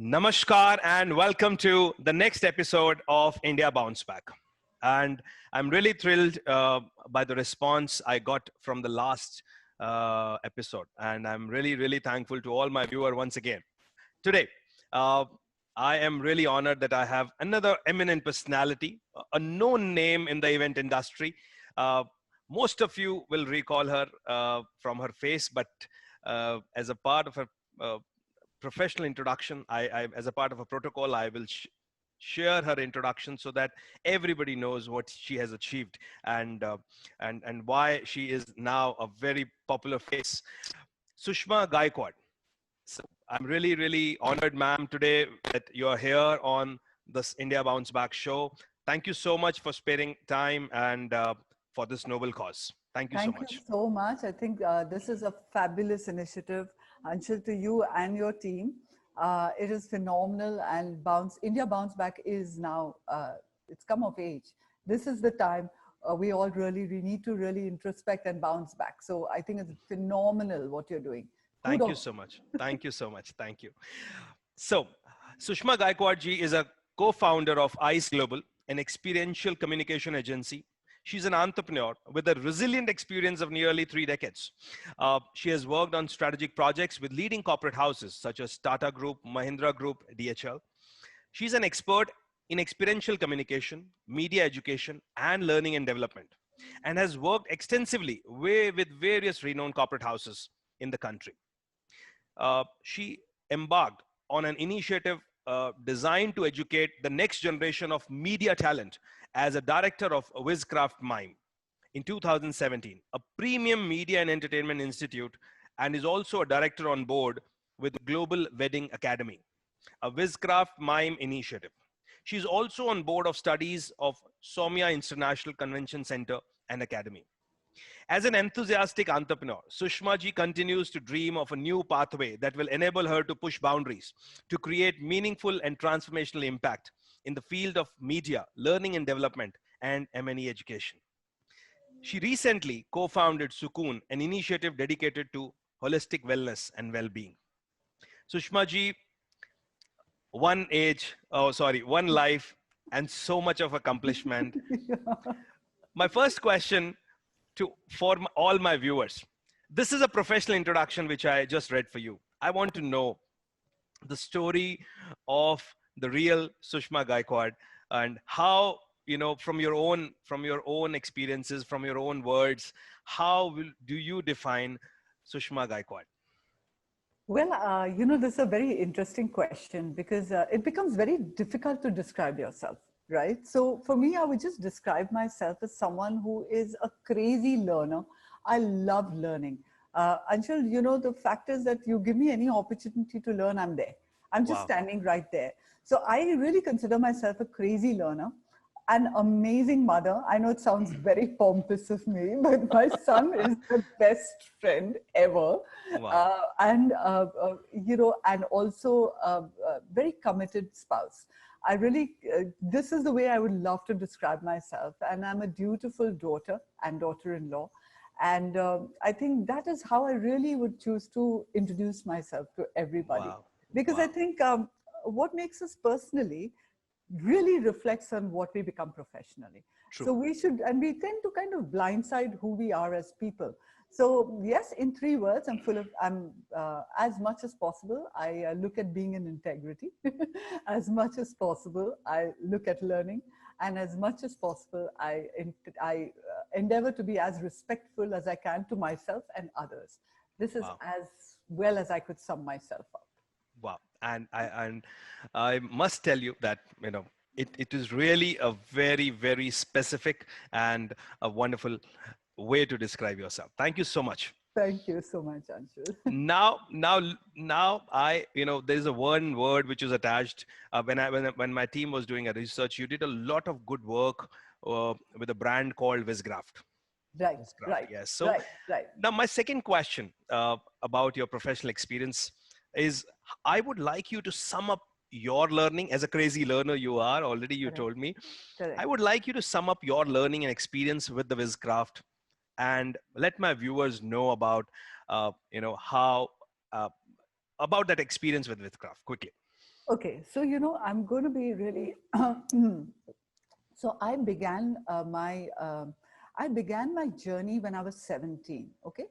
Namaskar and welcome to the next episode of India Bounce Back. And I'm really thrilled by the response I got from the last episode. And I'm really, really thankful to all my viewers once again. Today, uh, I am really honored that I have another eminent personality, a known name in the event industry. Uh, Most of you will recall her from her face, but as a part of her uh, professional introduction, as a part of a protocol, I will share her introduction so that everybody knows what she has achieved and why she is now a very popular face. Sushma Gaikwad. So I'm really, really honored, ma'am, today that you're here on this India Bounce Back show. Thank you so much for sparing time and for this noble cause. Thank you so Thank you much. so much. I think this is a fabulous initiative, Anshul, to you and your team. It is phenomenal, and India Bounce Back is now, it's come of age. This is the time we need to really introspect and bounce back. So I think it's phenomenal what you're doing. Thank you Kudos. so much. Thank you so much. Thank you. So, Sushma Gaikwad ji is a co-founder of ICE Global, an experiential communication agency. She's an entrepreneur with a resilient experience of nearly 3 decades. She has worked on strategic projects with leading corporate houses such as Tata Group, Mahindra Group, DHL. She's an expert in experiential communication, media education, and learning and development, and has worked extensively with various renowned corporate houses in the country. She embarked on an initiative designed to educate the next generation of media talent as a director of Wizcraft Mime in 2017, a premium media and entertainment institute, and is also a director on board with Global Wedding Academy, a Wizcraft Mime initiative. She's also on board of studies of Somia International Convention Center and Academy. As an enthusiastic entrepreneur, Sushma ji continues to dream of a new pathway that will enable her to push boundaries, to create meaningful and transformational impact in the field of media, learning and development, and M&E education. She recently co-founded Sukoon, an initiative dedicated to holistic wellness and well-being. Sushma ji, one life, and so much of accomplishment. My first question all my viewers. This is a professional introduction which I just read for you. I want to know the story of the real Sushma Gaikwad and how, from your own experiences, from your own words, do you define Sushma Gaikwad? Well, this is a very interesting question because it becomes very difficult to describe yourself, right? So for me, I would just describe myself as someone who is a crazy learner. I love learning. Anshul, the fact is that you give me any opportunity to learn, I'm there. I'm just standing right there. So I really consider myself a crazy learner. An amazing mother. I know it sounds very pompous of me, but my son is the best friend ever. Wow. And also a very committed spouse. I really, this is the way I would love to describe myself. And I'm a dutiful daughter and daughter-in-law. And I think that is how I really would choose to introduce myself to everybody. Wow. Because Wow. I think what makes us personally really reflects on what we become professionally. True. So we tend to kind of blindside who we are as people. So yes, in 3 words, I'm as much as possible, I look at being in integrity. As much as possible, I look at learning. And as much as possible, I endeavor to be as respectful as I can to myself and others. This is as well as I could sum myself up. Wow. And I must tell you that, it is really a very, very specific and a wonderful way to describe yourself. Thank you so much. Thank you so much, Anshul. Now, there's a one word which is attached. When my team was doing a research, you did a lot of good work with a brand called Wizcraft. Right, Wizcraft, right, yes. So right. now my second question about your professional experience is, I would like you to sum up your learning. As a crazy learner you are, already you told me. Correct. I would like you to sum up your learning and experience with the Wizcraft and let my viewers know about, how, about that experience with Wizcraft quickly. Okay, so I'm going to be really. So I began my journey when I was 17. Okay,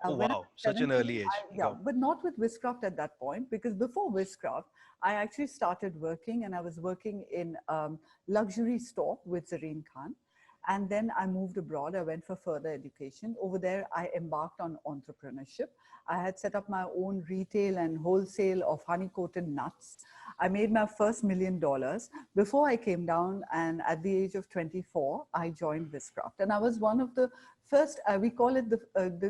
Oh, when I wow. was Such an 17, early age. yeah, Go. but not with Wishcraft at that point, because before Wishcraft, I actually started working, and I was working in luxury store with Zareen Khan. And then I moved abroad. I went for further education. Over there, I embarked on entrepreneurship. I had set up my own retail and wholesale of honey coated nuts. I made my first $1 million before I came down. And at the age of 24, I joined Wishcraft. And I was one of the first, we call it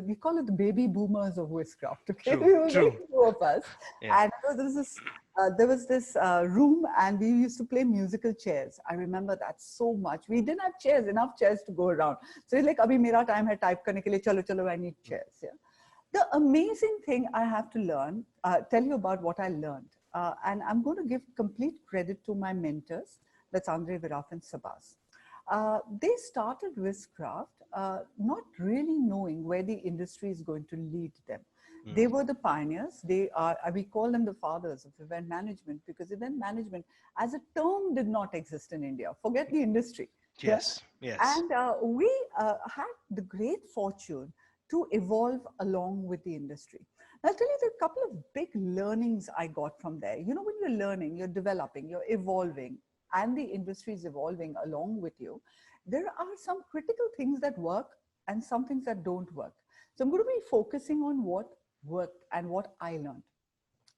we call it the baby boomers of Wishcraft. Okay, True. there were very True. few of us. Yeah. And there was this room, and we used to play musical chairs. I remember that so much. We didn't have chairs, enough chairs to go around. So it's like, abhi mera time hai type karne ke liye, chalo chalo, I need chairs. Yeah. The amazing thing I have to learn, tell you about what I learned. And I'm going to give complete credit to my mentors. That's Andre Viraf and Sabas. They started Wishcraft not really knowing where the industry is going to lead them. They were the pioneers. They are, we call them the fathers of event management, because event management as a term did not exist in India. Forget the industry. Yeah. Yes. Yes. And we had the great fortune to evolve along with the industry. I'll tell you the couple of big learnings I got from there. When you're learning, you're developing, you're evolving, and the industry is evolving along with you, there are some critical things that work and some things that don't work. So I'm going to be focusing on what worked and what I learned.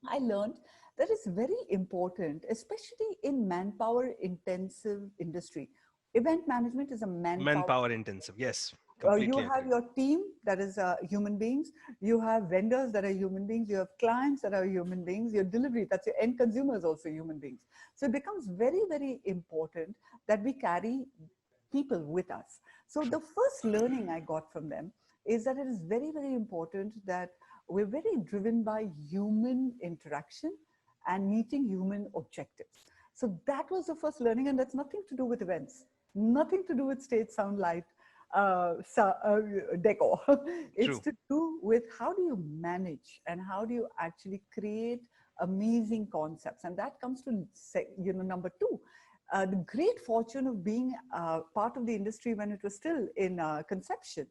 I learned that it's very important, especially in manpower intensive industry. Event management is a manpower. Manpower intensive. Yes. You Completely have agree. your team that is human beings. You have vendors that are human beings. You have clients that are human beings. Your delivery, that's your end consumers, also human beings. So it becomes very, very important that we carry people with us. So True. the first learning I got from them is that it is very, very important that we're very driven by human interaction and meeting human objectives. So that was the first learning, and that's nothing to do with events, nothing to do with stage, sound, light, decor. It's True. to do with how do you manage and how do you actually create amazing concepts, and that comes to number two. The great fortune of being part of the industry when it was still in conception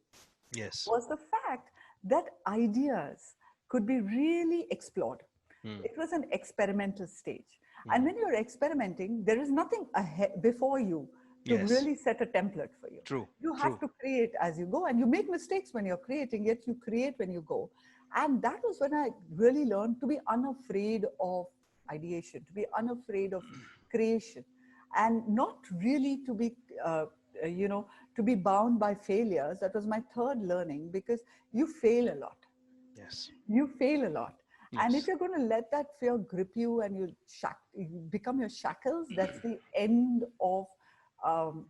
Yes. was the fact that ideas could be really explored. Hmm. It was an experimental stage. And Hmm. when you're experimenting, there is nothing ahead before you to Yes. really set a template for you. True. You have True. to create as you go, and you make mistakes when you're creating, yet you create when you go. And that was when I really learned to be unafraid of ideation, to be unafraid of creation, and not really to be, you know, to be bound by failures. That was my third learning, because you fail a lot. Yes. You fail a lot. And if Yes. you're going to let that fear grip you and you become your shackles, that's the end of um,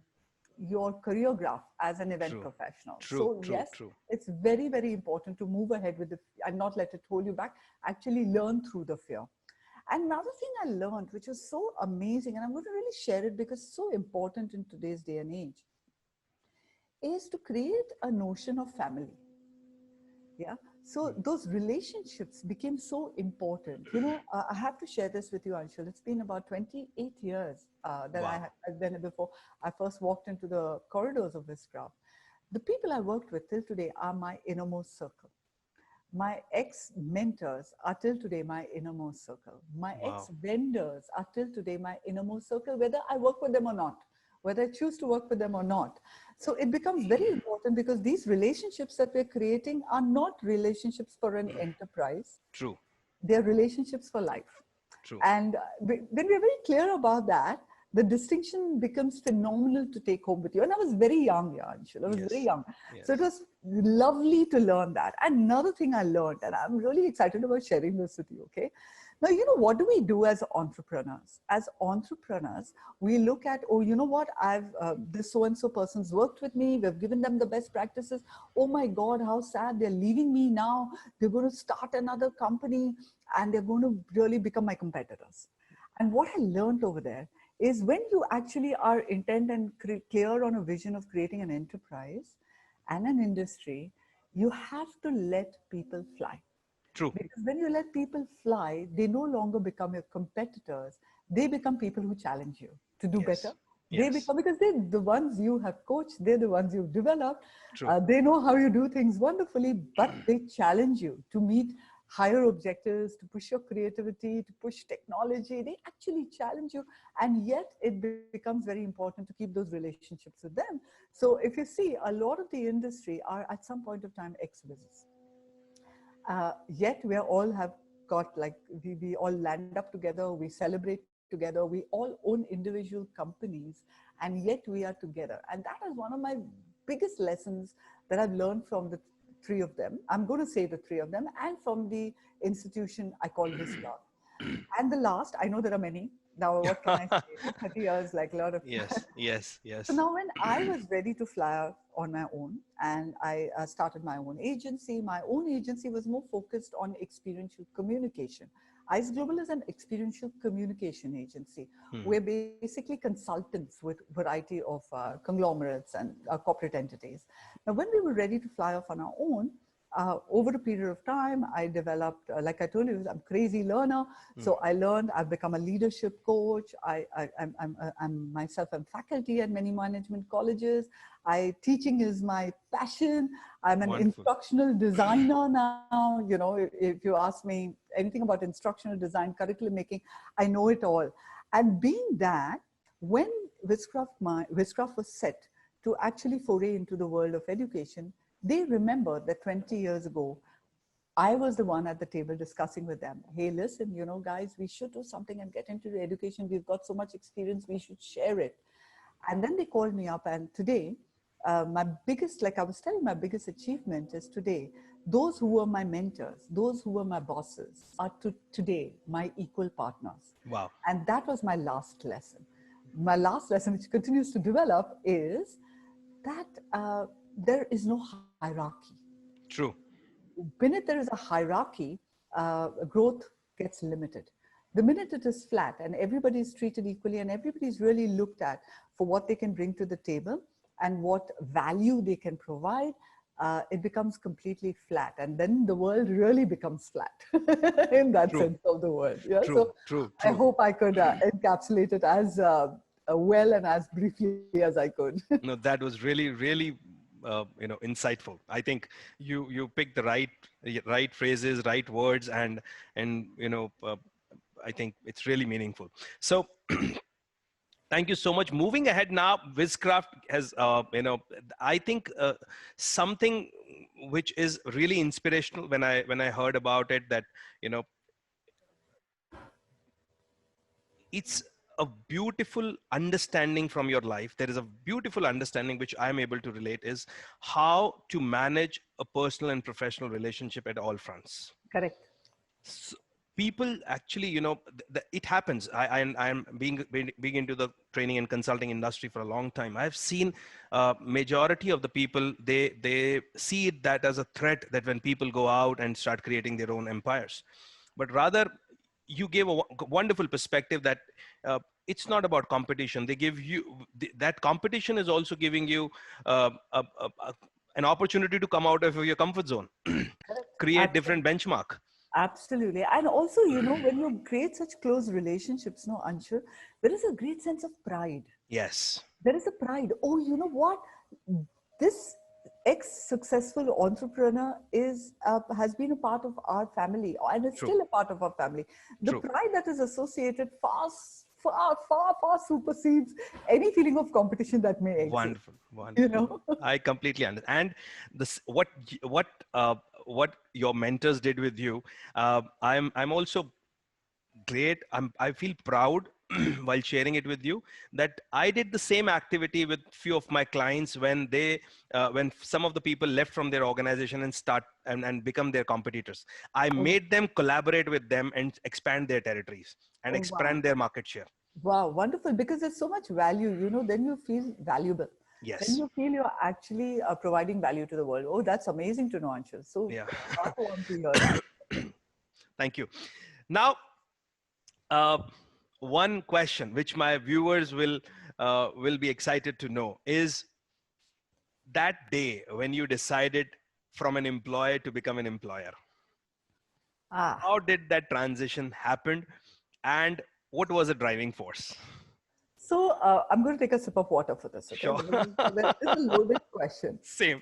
your career graph as an event True. professional. True. So True. yes, True. it's very, very important to move ahead with and not let it hold you back. Actually learn through the fear. Another thing I learned, which was so amazing, and I'm going to really share it because it's so important in today's day and age, is to create a notion of family. Yeah. So those relationships became so important. I have to share this with you, Anshul. It's been about 28 years that Wow. I've been before I first walked into the corridors of this craft. The people I worked with till today are my innermost circle. My ex mentors are till today my innermost circle. My ex Wow. vendors are till today my innermost circle, whether I work with them or not, whether I choose to work with them or not. So it becomes very important, because these relationships that we're creating are not relationships for an enterprise, True. they're relationships for life. True. And when we're very clear about that, the distinction becomes phenomenal to take home with you. And I was very young, yeah, Anshul. I was very Yes. young. So it Yes. was lovely to learn that. Another thing I learned, and I'm really excited about sharing this with you, okay? Now, what do we do as entrepreneurs? As entrepreneurs, we look at, oh, you know what? This so-and-so person's worked with me. We've given them the best practices. Oh my God, how sad. They're leaving me now. They're going to start another company and they're going to really become my competitors. And what I learned over there is, when you actually are intent and clear on a vision of creating an enterprise and an industry, you have to let people fly. True. Because when you let people fly, they no longer become your competitors. They become people who challenge you to do better. Yes. They Yes. become, because they're the ones you have coached, they're the ones you've developed. True. They know how you do things wonderfully, but they challenge you to meet higher objectives, to push your creativity, to push technology. They actually challenge you. And yet it becomes very important to keep those relationships with them. So if you see, a lot of the industry are at some point of time ex-business. Yet we are all have got like we all land up together, we celebrate together, we all own individual companies, and yet we are together. And that is one of my biggest lessons that I've learned from the three of them. I'm going to say the three of them, and from the institution I call Viscard. And the last, I know there are many. Now, what can I say? 30 years, like a lot of. Yes. Yes. So Yes. now, when I was ready to fly out on my own, and I started my own agency was more focused on experiential communication. ICE Global is an experiential communication agency. Hmm. We're basically consultants with variety of conglomerates and corporate entities. Now, when we were ready to fly off on our own, over a period of time, I developed, like I told you, I'm a crazy learner. Hmm. So I learned, I've become a leadership coach. I'm myself, I'm faculty at many management colleges. Teaching is my passion. I'm an Wonderful. instructional designer now. You know, if you ask me anything about instructional design, curriculum making, I know it all. And being that, when Viscraft was set to actually foray into the world of education, they remember that 20 years ago, I was the one at the table discussing with them. Hey, listen, you know, guys, we should do something and get into the education. We've got so much experience, we should share it. And then they called me up, and today, my biggest, like I was telling, my biggest achievement is today, those who were my mentors, those who were my bosses, are today my equal partners. Wow. And that was my last lesson. My last lesson, which continues to develop, is that there is no hierarchy. True. Beneath there is a hierarchy, growth gets limited. The minute it is flat and everybody is treated equally and everybody is really looked at for what they can bring to the table and what value they can provide, it becomes completely flat. And then the world really becomes flat in that True. sense of the word. Yeah. True. So True. I True. hope I could encapsulate it as well and as briefly as I could. No, that was really, really, insightful. I think you picked the right phrases, right words, and I think it's really meaningful. So thank you so much. Moving ahead now, Wizcraft has, I think something which is really inspirational when I heard about it, that you know it's a beautiful understanding from your life. There is a beautiful understanding which I'm able to relate, is how to manage a personal and professional relationship at all fronts. Correct. So people actually, it happens. I'm being into the training and consulting industry for a long time. I've seen majority of the people, they see it that as a threat, that when people go out and start creating their own empires. But rather, you gave a wonderful perspective that it's not about competition. They give you that competition is also giving you an opportunity to come out of your comfort zone, Correct. create different Absolutely. benchmark. Absolutely. And also, you know, when you create such close relationships, no, Anshul, there is a great sense of pride. Yes. There is a pride. Oh, you know what? This ex-successful entrepreneur has been a part of our family and is True. still a part of our family. The True. pride that is associated far supersedes any feeling of competition that may exist. Wonderful. You Wonderful. know? I completely understand. And this, what your mentors did with you, I'm also great. I feel proud while sharing it with you, that I did the same activity with few of my clients when when some of the people left from their organization and and become their competitors. I Oh, made them collaborate with them and expand their territories and oh, wow. expand their market share. Wow, wonderful. Because there's so much value, you know, then you feel valuable. Then Yes. you feel you're actually providing value to the world. Oh, that's amazing to know, Anshul. So Yeah. heartwarming to hear that. Thank you. Now, uh, one question which my viewers will be excited to know is, that day when you decided from an employer to become an employer. Ah, How did that transition happen, and what was the driving force? so I'm going to take a sip of water for this, okay? Sure. Because this is a loaded question. Same.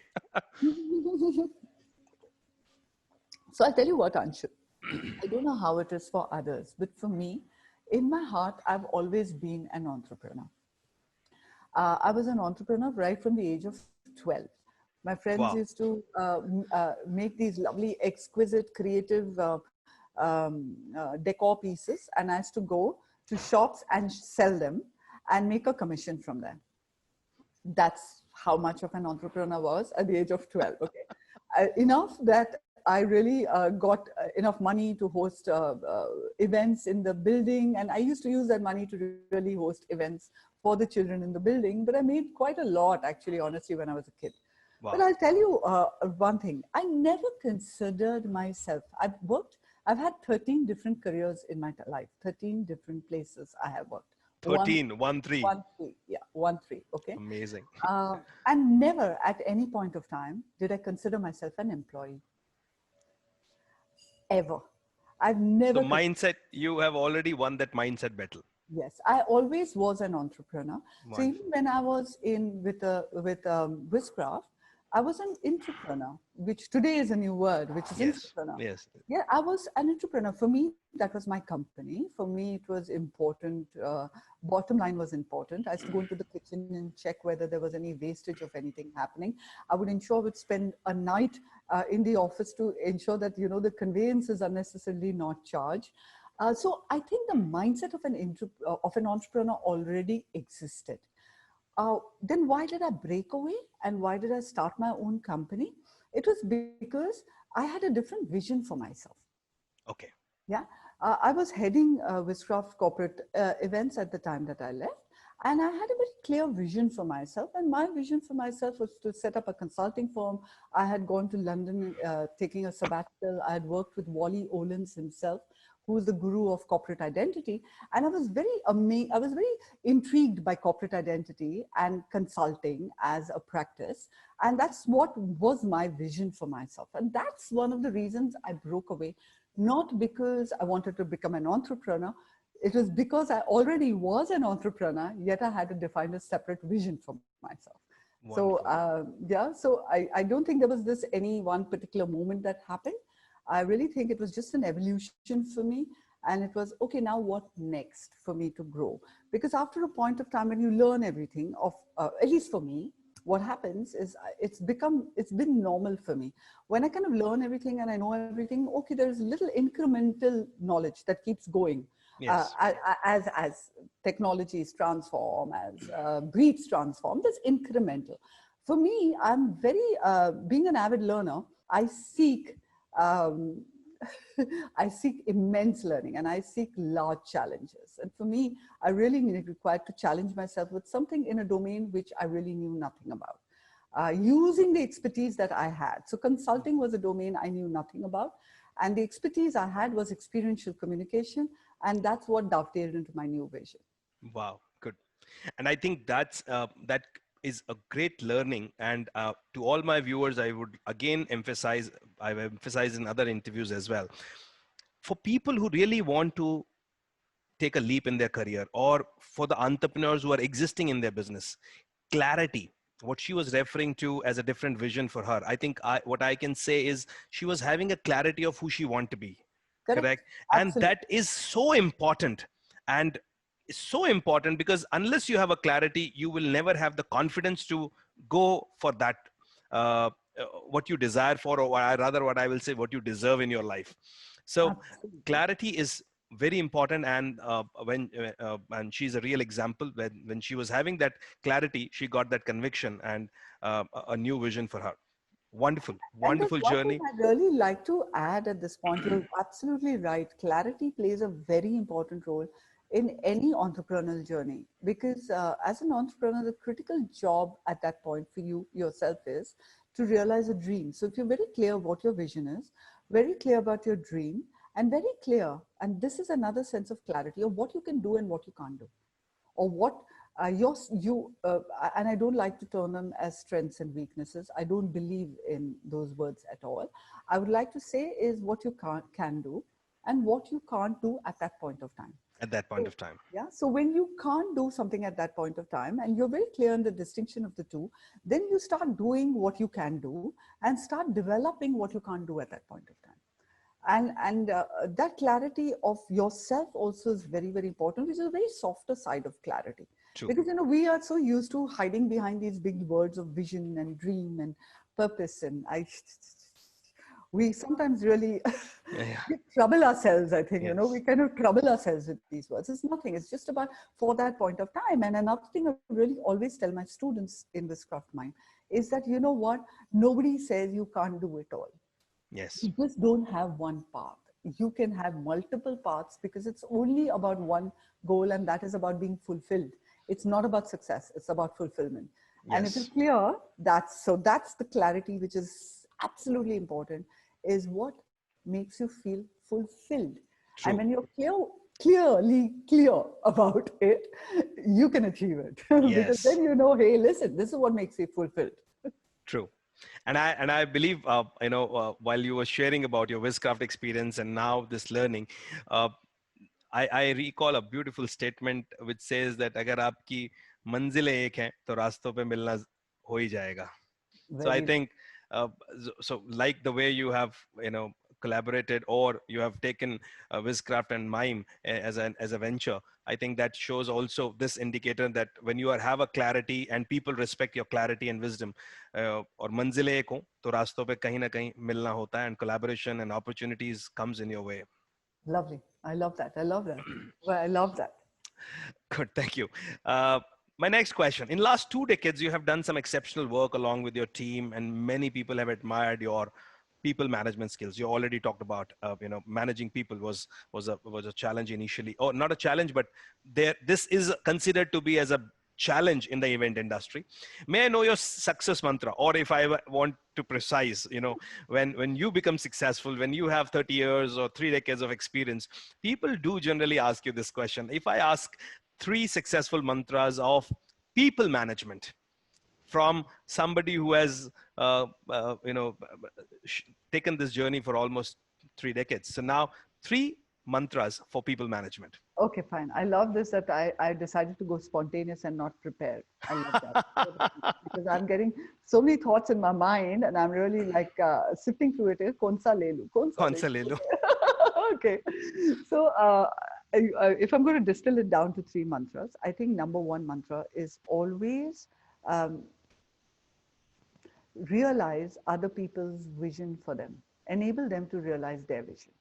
So I'll tell you what, Anshul. I don't know how it is for others, but for me, in my heart, I've always been an entrepreneur. I was an entrepreneur right from the age of 12. My friends used Wow. to make these lovely, exquisite, creative decor pieces, and I used to go to shops and sell them and make a commission from them. That's how much of an entrepreneur I was at the age of 12. Okay. Enough that I really got enough money to host events in the building. And I used to use that money to really host events for the children in the building. But I made quite a lot, actually, honestly, when I was a kid. But Wow. I'll tell you one thing. I never considered myself. I've had 13 different careers in my life, 13 different places I have worked. One, 13, 1 3. one, three. Yeah, 1, 3. Okay. Amazing. And never at any point of time did I consider myself an employee, ever. I've So never, mindset, you have already won that mindset battle. yes, I always was an entrepreneur. So even Wonderful. when I was in with Wizcraft, I was an entrepreneur, which today is a new word, which is Yes. entrepreneur. Yes. Yeah, I was an entrepreneur. For me, that was my company. For me, it was important. Bottom line was important. I used to go into the kitchen and check whether there was any wastage of anything happening. I would ensure I would spend a night in the office to ensure that, you know, the conveyance is unnecessarily not charged. So I think the mindset of of an entrepreneur already existed. Then why did I break away and why did I start my own company? It was because I had a different vision for myself. Okay. Yeah, I was heading Wizcraft corporate events at the time that I left, and I had a very clear vision for myself. And my vision for myself was to set up a consulting firm. I had gone to London taking a sabbatical. I had worked with Wally Olins himself, who is the guru of corporate identity, and I was very amazed. I was very intrigued by corporate identity and consulting as a practice, and that's what was my vision for myself. And that's one of the reasons I broke away, not because I wanted to become an entrepreneur. It was because I already was an entrepreneur, yet I had to define a separate vision for myself. So Wonderful. yeah, so I don't think there was this any one particular moment that happened. I really think it was just an evolution for me. And it was, okay, now what next for me to grow? Because after a point of time when you learn everything of, at least for me, what happens is it's been normal for me. When I kind of learn everything and I know everything, okay, there's little incremental knowledge that keeps going. Yes. As technologies transform, as breeds transform, there's incremental. For me, I'm very, being an avid learner, I seek um, I seek immense learning and I seek large challenges. And for me, I really required to challenge myself with something in a domain which I really knew nothing about. Using the expertise that I had. So consulting was a domain I knew nothing about. And the expertise I had was experiential communication. And that's what dovetailed into my new vision. Wow. Good. And I think that is a great learning. And to all my viewers, I would again emphasize, I've emphasized in other interviews as well, for people who really want to take a leap in their career, or for the entrepreneurs who are existing in their business, clarity, what she was referring to as a different vision for her, I think what I can say is she was having a clarity of who she want to be. Correct? Correct. And Absolutely. that is so important. And so important because unless you have a clarity, you will never have the confidence to go for that, uh, what you desire for, or rather what I will say, what you deserve in your life. So Absolutely. clarity is very important. And and she's a real example. When she was having that clarity, she got that conviction and a new vision for her. Wonderful, And there's wonderful one thing journey. I'd really like to add at this point. You're absolutely right. Clarity plays a very important role in any entrepreneurial journey because as an entrepreneur, the critical job at that point for you yourself is to realize a dream. So if you're very clear what your vision is, very clear about your dream, and very clear, and this is another sense of clarity of what you can do and what you can't do, or what and I don't like to turn them as strengths and weaknesses. I don't believe in those words at all. I would like to say is what you can do and what you can't do at that point of time. At that point So, of time. yeah. So when you can't do something at that point of time and you're very clear in the distinction of the two, then you start doing what you can do and start developing what you can't do at that point of time. And that clarity of yourself also is very, very important, which is a very softer side of clarity. True. Because, we are so used to hiding behind these big words of vision and dream and purpose. And we sometimes really Yeah. we trouble ourselves, I think, Yes. we kind of trouble ourselves with these words. It's nothing. It's just about for that point of time. And another thing I really always tell my students in this craft mind is that, you know what? Nobody says you can't do it all. Yes. You just don't have one path. You can have multiple paths because it's only about one goal, and that is about being fulfilled. It's not about success, it's about fulfillment. And if you're Yes. clear, that's the clarity which is absolutely important, is what makes you feel fulfilled. True. And when you're clearly clear about it, you can achieve it. Because Yes. then hey, listen, this is what makes you fulfilled. True. And I believe, while you were sharing about your Wizcraft experience and now this learning, uh, I recall a beautiful statement which says that अगर आपकी मंजिलें एक हैं तो रास्तों पे मिलना हो ही जाएगा. So I Very think, so like the way you have, collaborated, or you have taken Wizcraft and Mime as a venture, I think that shows also this indicator that when you have a clarity and people respect your clarity and wisdom, और मंजिलें एक हों तो रास्तों पे कहीं ना कहीं मिलना होता है, and collaboration and opportunities comes in your way. lovely. I love that. I love that. Well, I love that. Good, thank you. My next question: in last 2 decades, you have done some exceptional work along with your team, and many people have admired your people management skills. You already talked about, managing people was a challenge initially, or not a challenge, but this is considered to be as a challenge in the event industry. May I know your success mantra, or if I want to precise, when you become successful, when you have 30 years or 3 decades of experience, people do generally ask you this question. If I ask 3 successful mantras of people management from somebody who has, taken this journey for almost 3 decades. So now 3 mantras for people management. Okay, fine. I love this that I decided to go spontaneous and not prepared. I love that. Because I'm getting so many thoughts in my mind and I'm really like sifting through it. Kaun sa le lu? Kaun sa Kaun le sa lu? le lo? Okay. So if I'm going to distill it down to 3 mantras, I think number one mantra is always um, realize other people's vision for them. Enable them to realize their vision.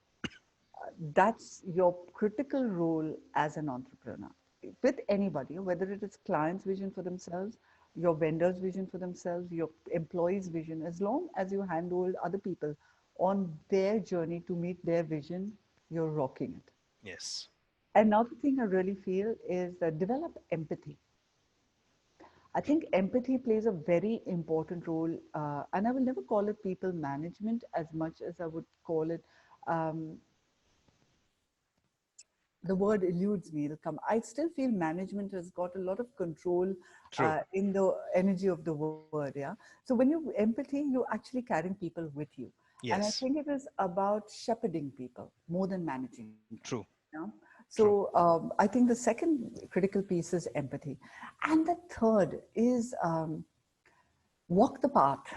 That's your critical role as an entrepreneur with anybody, whether it is client's vision for themselves, your vendor's vision for themselves, your employee's vision. As long as you handhold other people on their journey to meet their vision, you're rocking it. Yes. Another thing I really feel is that develop empathy. I think empathy plays a very important role, and I will never call it people management as much as I would call it. The word eludes me. It'll come. I still feel management has got a lot of control True. in the energy of the word. Yeah. So when you empathy, you're actually carrying people with you, and I Yes. think it is about shepherding people more than managing them. True. Yeah. True. So I think the second critical piece is empathy, and the third is walk the path.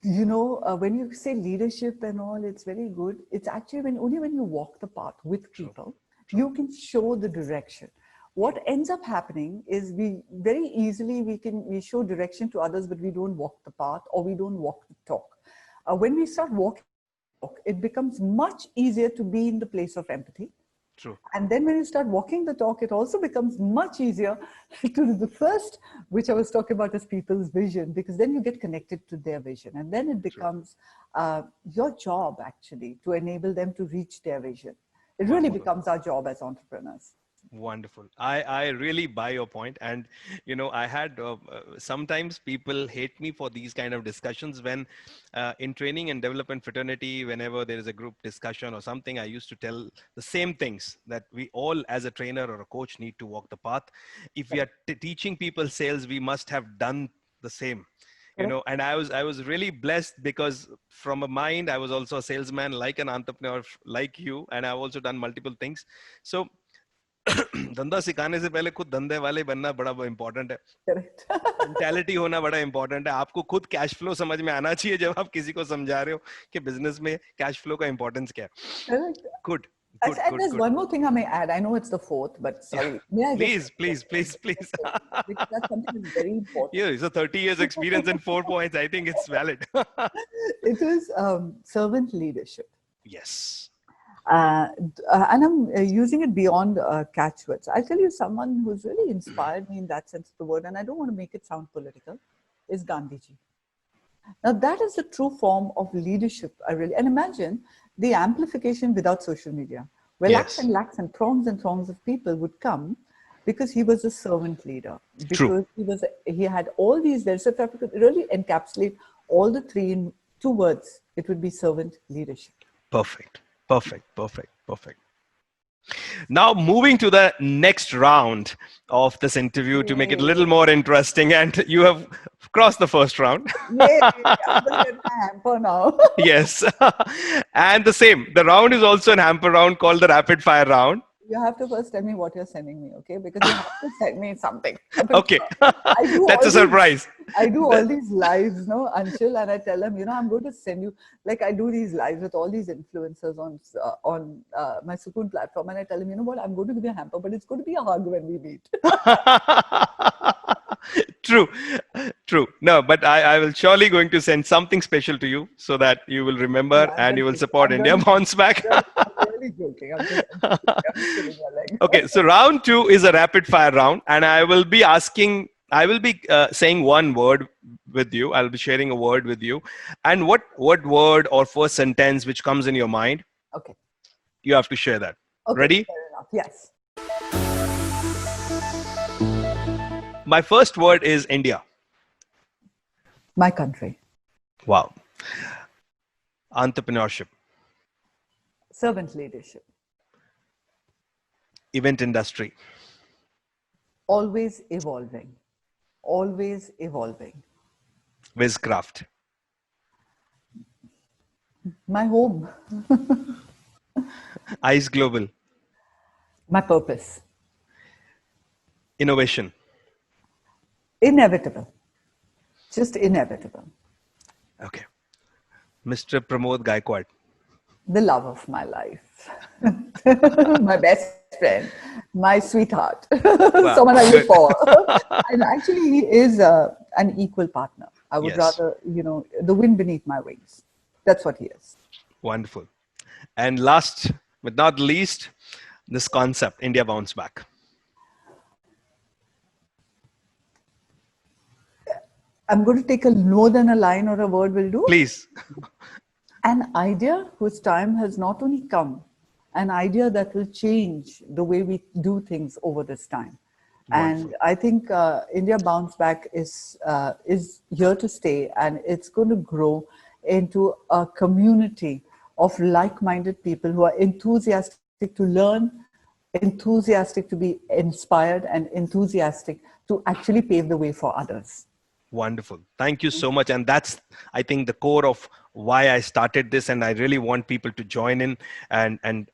When you say leadership and all, it's very good. It's actually only when you walk the path with True. people, True. you can show the direction. What ends up happening is we very easily we show direction to others, but we don't walk the path or we don't walk the talk. When we start walking the talk, it becomes much easier to be in the place of empathy. True. And then when you start walking the talk, it also becomes much easier to do the first, which I was talking about as people's vision, because then you get connected to their vision. And then it becomes your job actually to enable them to reach their vision. It really Wonderful. becomes our job as entrepreneurs. Wonderful. I really buy your point. And, I had sometimes people hate me for these kind of discussions when in training and development fraternity, whenever there is a group discussion or something, I used to tell the same things that we all as a trainer or a coach need to walk the path. If we are teaching people sales, we must have done the same. Correct. And I was really blessed because from a mind, I was also a salesman, like an entrepreneur, like you, and I've also done multiple things. So धंधा सिखाने से पहले खुद धंधे वाले बनना बड़ा important है. Correct. मेंटालिटी होना बड़ा इंपॉर्टेंट है. आपको खुद कैश फ्लो समझ में आना चाहिए जब आप किसी को समझा रहे हो कि बिजनेस में कैश फ्लो का इंपॉर्टेंस क्या है. Correct. Good And good and good there's good. one more thing I may add. I know it's the fourth, but sorry. May I Please, just please, please, please. because that's something that's very important. Yeah, so 30 years experience and 4 points. I think it's valid. It is servant leadership. Yes. And I'm using it beyond catchwords. I'll tell you someone who's really inspired me in that sense of the word, and I don't want to make it sound political, is Gandhiji. Now, that is the true form of leadership, and imagine the amplification without social media, where lakhs Yes. and lakhs and throngs of people would come because he was a servant leader. True. Because he had all these there. So if I could really encapsulate all the three in 2 words, it would be servant leadership. Perfect. Perfect. Perfect. Perfect. Now, moving to the next round of this interview to make it a little more interesting, and you have crossed the first round. Yay! I'm going to get my hamper now. Yes. And the round is also an hamper round called the rapid fire round. You have to first tell me what you're sending me, okay? Because you have to send me something. Okay. I do That's all a surprise. I do all these lives, no, Anshul, and I tell them, I'm going to send you, like I do these lives with all these influencers on my Sukoon platform, and I tell them, you know what, I'm going to give you a hamper, but it's going to be a hug when we meet. True. True. No, but I will surely going to send something special to you so that you will remember I'm and you just will kidding. support India bounce back. I'm really joking. I'm just kidding your leg. Okay, so round 2 is a rapid fire round, and I will be saying one word with you. I'll be sharing a word with you, and what word or first sentence which comes in your mind, Okay. you have to share that. Okay. Ready? Fair enough. Yes. My first word is India. My country. Wow. Entrepreneurship. Servant leadership. Event industry. Always evolving. Always evolving. Wizcraft. My home. Ice Global. My purpose. Innovation. Inevitable. Just inevitable. Okay. Mr. Pramod Gaikwad. The love of my life. My best friend. My sweetheart. Wow. Someone I live for. And actually, he is an equal partner. I would Yes. rather, the wind beneath my wings. That's what he is. Wonderful. And last but not least, this concept, India Bounce Back. I'm going to take a more than a line or a word will do. Please. An idea whose time has not only come, an idea that will change the way we do things over this time. Wonderful. And I think India Bounce Back is here to stay, and it's going to grow into a community of like-minded people who are enthusiastic to learn, enthusiastic to be inspired, and enthusiastic to actually pave the way for others. Wonderful. Thank you so much. And that's, I think, the core of why I started this. And I really want people to join in and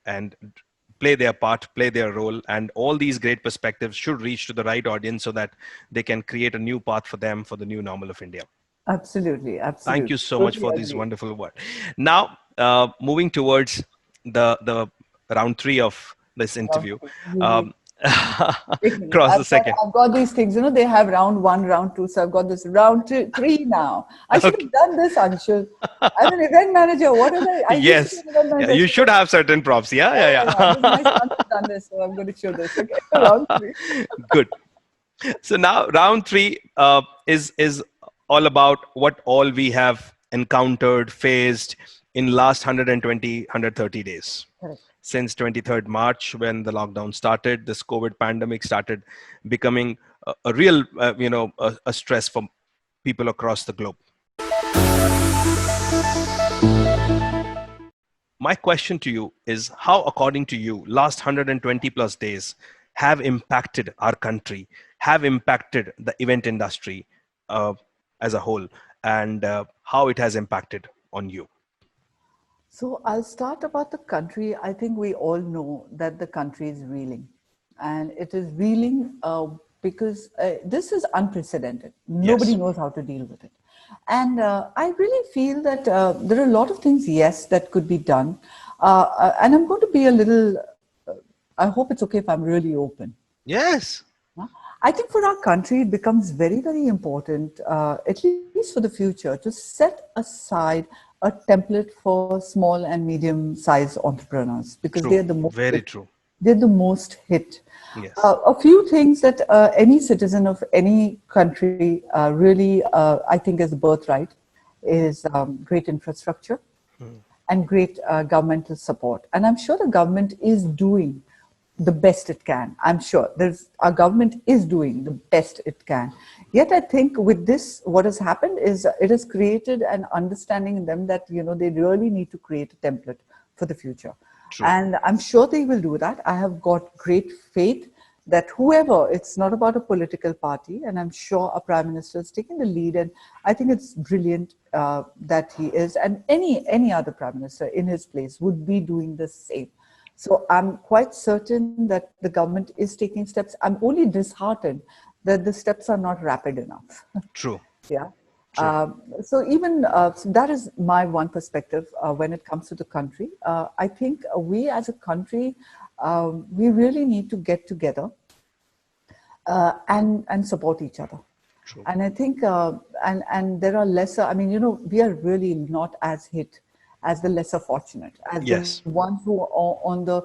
play their part, play their role. And all these great perspectives should reach to the right audience so that they can create a new path for them for the new normal of India. Absolutely. Absolutely. Thank you so much for this wonderful word. Now, moving towards the round 3 of this interview. Cross the second. I've got these things, they have round 1, round 2. So I've got this round 3 now. I should have done this, Anshul. I'm an event manager. What are they? Yes. Yeah, you should have certain props. Yeah. My son has done this, so I'm going to show this. Okay. Round 3. Good. So now round 3 is all about what all we have encountered, faced in last 120, 130 days. Correct. since 23rd March, when the lockdown started, this COVID pandemic started becoming a real, a stress for people across the globe. My question to you is, how, according to you, last 120 plus days have impacted our country, have impacted the event industry uh, as a whole, and how it has impacted on you? So I'll start about the country. I think we all know that the country is reeling, and it is reeling because this is unprecedented. Nobody Yes. knows how to deal with it. And I really feel that there are a lot of things, yes, that could be done. And I'm going to be a little, I hope it's okay if I'm really open. Yes. I think for our country, it becomes very, very important, at least for the future, to set aside a template for small and medium-sized entrepreneurs, because True. they're the most Very true. they're the most hit. Yes. A few things that any citizen of any country really, I think, is a birthright is great infrastructure and great governmental support. And I'm sure the government is doing the best it can. I'm sure our government is doing the best it can. Yet I think with this, what has happened is it has created an understanding in them that, they really need to create a template for the future. True. And I'm sure they will do that. I have got great faith that whoever, it's not about a political party, and I'm sure our Prime Minister is taking the lead, and I think it's brilliant that he is, and any other Prime Minister in his place would be doing the same. So I'm quite certain that the government is taking steps. I'm only disheartened that the steps are not rapid enough. True. Yeah. True. So even so that is my one perspective when it comes to the country. I think we as a country, we really need to get together and support each other. True. And I think, and there are lesser, I mean, we are really not as hit as the lesser fortunate, as Yes. the ones who are on the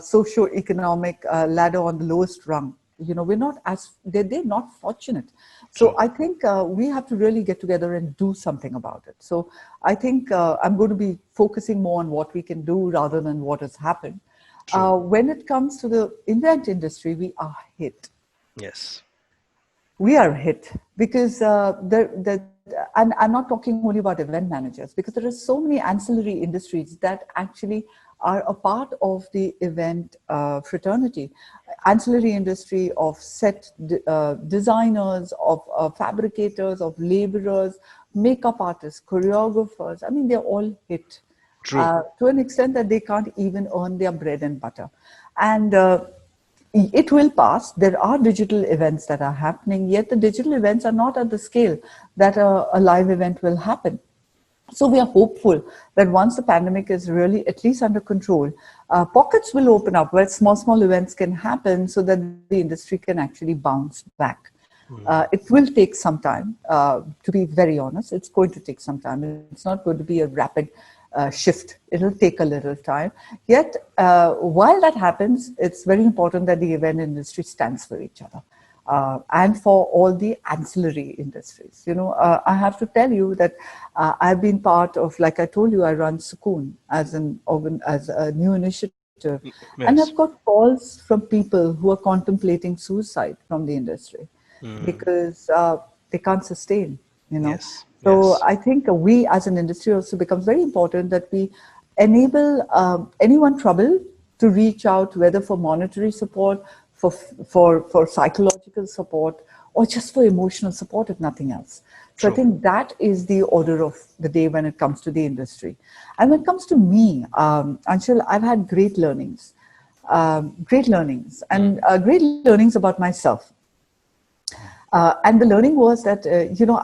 socio-economic ladder on the lowest rung. We're not they're not fortunate. So True. I think we have to really get together and do something about it. So I think I'm going to be focusing more on what we can do rather than what has happened. True. When it comes to the event industry, we are hit. Yes. We are hit because and I'm not talking only about event managers, because there are so many ancillary industries that actually are a part of the event fraternity. Ancillary industry of set designers, of fabricators, of laborers, makeup artists, choreographers. I mean, they're all hit True. to an extent that they can't even earn their bread and butter. And it will pass. There are digital events that are happening, yet the digital events are not at the scale that a live event will happen. So we are hopeful that once the pandemic is really at least under control, pockets will open up where small events can happen so that the industry can actually bounce back. It will take some time, to be very honest. It's going to take some time. It's not going to be a rapid shift. It'll take a little time. Yet, while that happens, it's very important that the event industry stands for each other. And for all the ancillary industries. I have to tell you that I've been part of, like I told you, I run Sukoon as a new initiative. And Yes. I've got calls from people who are contemplating suicide from the industry because they can't sustain. Yes. So Yes. I think we as an industry also becomes very important that we enable anyone troubled to reach out, whether for monetary support, for psychological support, or just for emotional support, if nothing else. So I True. think that is the order of the day when it comes to the industry. And when it comes to me, Anshul, I've had great learnings and great learnings about myself. And the learning was that,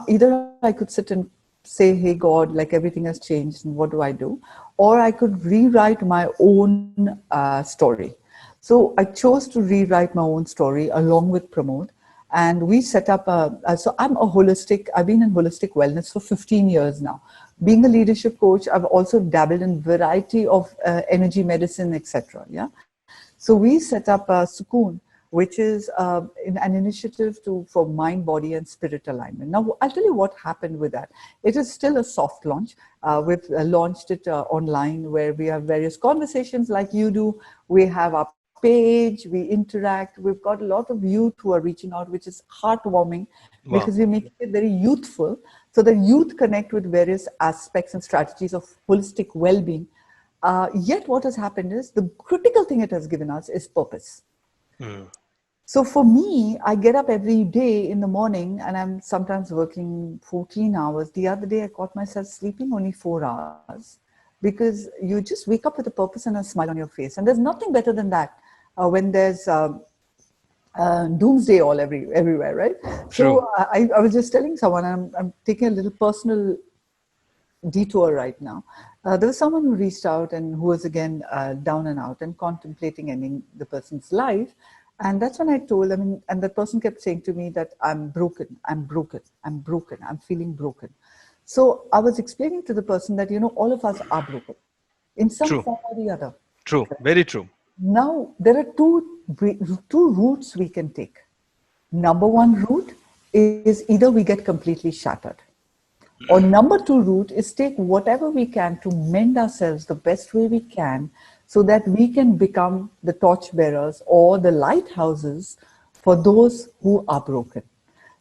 either I could sit and say, hey, God, like everything has changed and what do I do? Or I could rewrite my own story. So I chose to rewrite my own story along with Pramod. And we set up so I've been in holistic wellness for 15 years now. Being a leadership coach, I've also dabbled in variety of energy medicine, etc. Yeah. So we set up Sukoon, which is an initiative for mind, body, and spirit alignment. Now, I'll tell you what happened with that. It is still a soft launch. We've launched it online, where we have various conversations like you do. We have our page, we interact. We've got a lot of youth who are reaching out, which is heartwarming because Wow. we're making it very youthful. So the youth connect with various aspects and strategies of holistic well-being. Yet what has happened is the critical thing it has given us is purpose. Mm. So for me, I get up every day in the morning and I'm sometimes working 14 hours. The other day, I caught myself sleeping only 4 hours because you just wake up with a purpose and a smile on your face. And there's nothing better than that when there's doomsday everywhere, right? True. So I was just telling someone, I'm taking a little personal detour right now. There was someone who reached out and who was again down and out and contemplating ending the person's life. And that's when I told them, and the person kept saying to me that I'm broken, I'm broken, I'm broken, I'm feeling broken. So I was explaining to the person that, all of us are broken in some True. form or the other. True. Very true. Now, there are two routes we can take. Number one route is either we get completely shattered, or number two route is take whatever we can to mend ourselves the best way we can so that we can become the torchbearers or the lighthouses for those who are broken.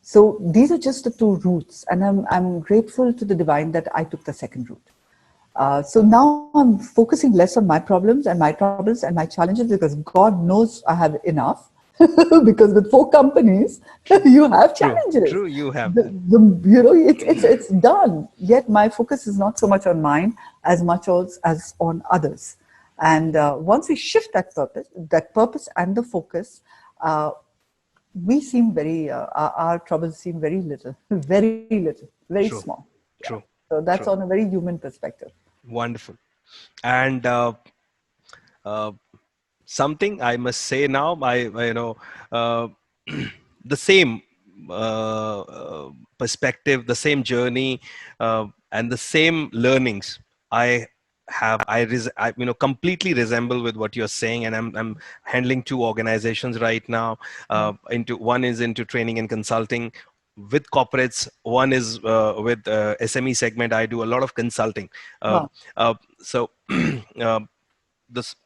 So these are just the two routes, and I'm grateful to the divine that I took the second route. So now I'm focusing less on my problems and my troubles and my challenges because God knows I have enough. Because with 4 companies, you have True. challenges. True. You have that. It's done. Yet my focus is not so much on mine as much as on others. And once we shift that purpose and the focus, we seem our troubles seem very little, very little, very True. small. Yeah. True. So that's True. on a very human perspective. Wonderful. And uh, something I must say now, uh, the same perspective, the same journey, and the same learnings I have. I completely resemble with what you're saying, and I'm handling two organizations right now. Into one is into training and consulting with corporates. One is with SME segment. I do a lot of consulting. Uh, Wow. so. uh, this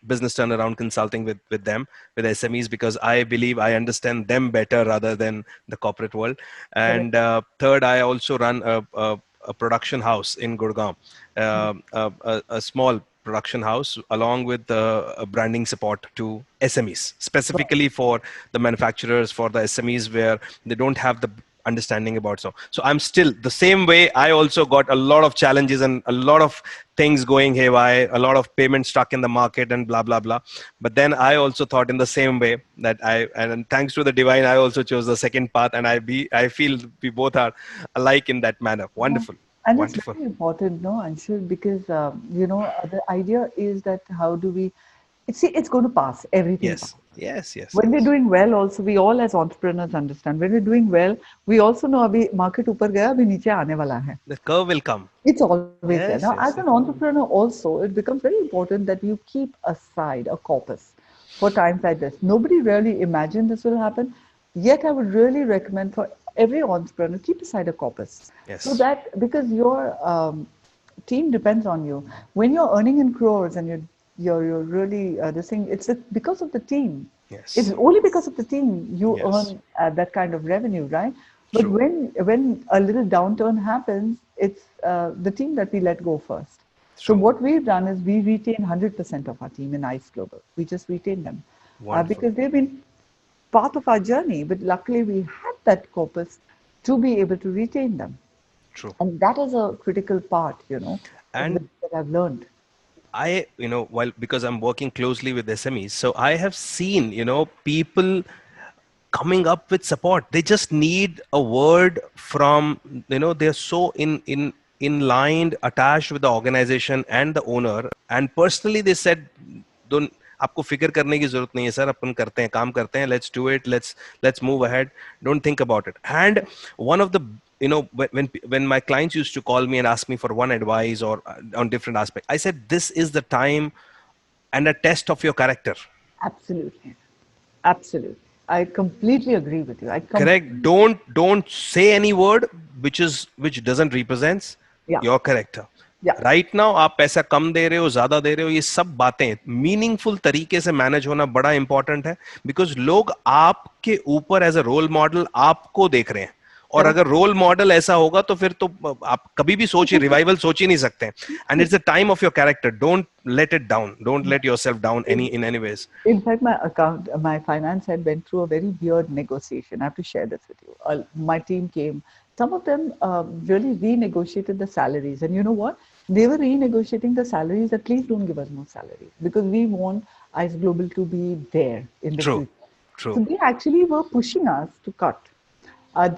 business turnaround consulting with them, with SMEs, because I believe I understand them better rather than the corporate world. Correct. And third, I also run a production house in Gurgaon, a small production house, along with a branding support to SMEs, Wow. specifically for the manufacturers, for the SMEs where they don't have the understanding about. So I'm still the same way. I also got a lot of challenges and a lot of things going haywire, a lot of payments stuck in the market and blah blah blah. But then I also thought in the same way that and thanks to the divine, I also chose the second path, and I feel we both are alike in that manner. Yeah. Wonderful. And it's Wonderful. very important, no, Anshul, because the idea is that how do we see it's going to pass. Everything Yes, passes. yes, yes, When we're yes. doing well, also we all as entrepreneurs understand. When we're doing well, we also know अभी market ऊपर गया, अभी नीचे आने वाला है. The curve will come. It's always there. Now, Yes, as yes, an entrepreneur, also, it becomes very important that you keep aside a corpus for times like this. Nobody really imagined this will happen. Yet, I would really recommend for every entrepreneur, keep aside a corpus. So yes. that because your team depends on you. When you're earning in crores and you're really this thing, because of the team. It's Yes, only because of the team you yes. earn that kind of revenue, right? But True, when a little downturn happens, it's the team that we let go first. So true. what we've done is we retain 100% of our team in ICE Global. We just retain them Wonderful. because they've been part of our journey. But luckily, we had that corpus to be able to retain them, True. and that is a critical part, of this And that I've learned. while because I'm working closely with SMEs, so I have seen, people coming up with support. They just need a word from, they're so in line, attached with the organization and the owner. And personally, they said, don't, आपको फिक्र करने की जरूरत नहीं है sir, अपन करते हैं, काम करते हैं, let's do it, let's move ahead, don't think about it. And one of the, when my clients used to call me and ask me for one advice or on different aspect, I said this is the time and a test of your character. Absolutely. Absolutely. I completely agree with you. Correct. Don't say any word which doesn't represents Yeah, your character. yeah. Right now आप पैसा कम दे रहे हो, ज्यादा दे रहे हो, ये सब बातें मीनिंगफुल तरीके से मैनेज होना बड़ा इंपॉर्टेंट है, बिकॉज लोग आपके ऊपर एज अ रोल मॉडल आपको देख रहे हैं, और Correct. अगर रोल मॉडल ऐसा होगा तो फिर तो आप कभी भी सोचिए, रिवाइवल सोच ही नहीं सकते. And it's the time of your character. Don't let it down, don't let yourself down any in any ways. In fact, my finance head went through a very weird negotiation. I have to share this with you. My team came. Some of them really renegotiated the salaries, and you know what? They were renegotiating the salaries that please don't give us more salaries because we want ICE Global to be there in the True, future. So true. they actually were pushing us to cut.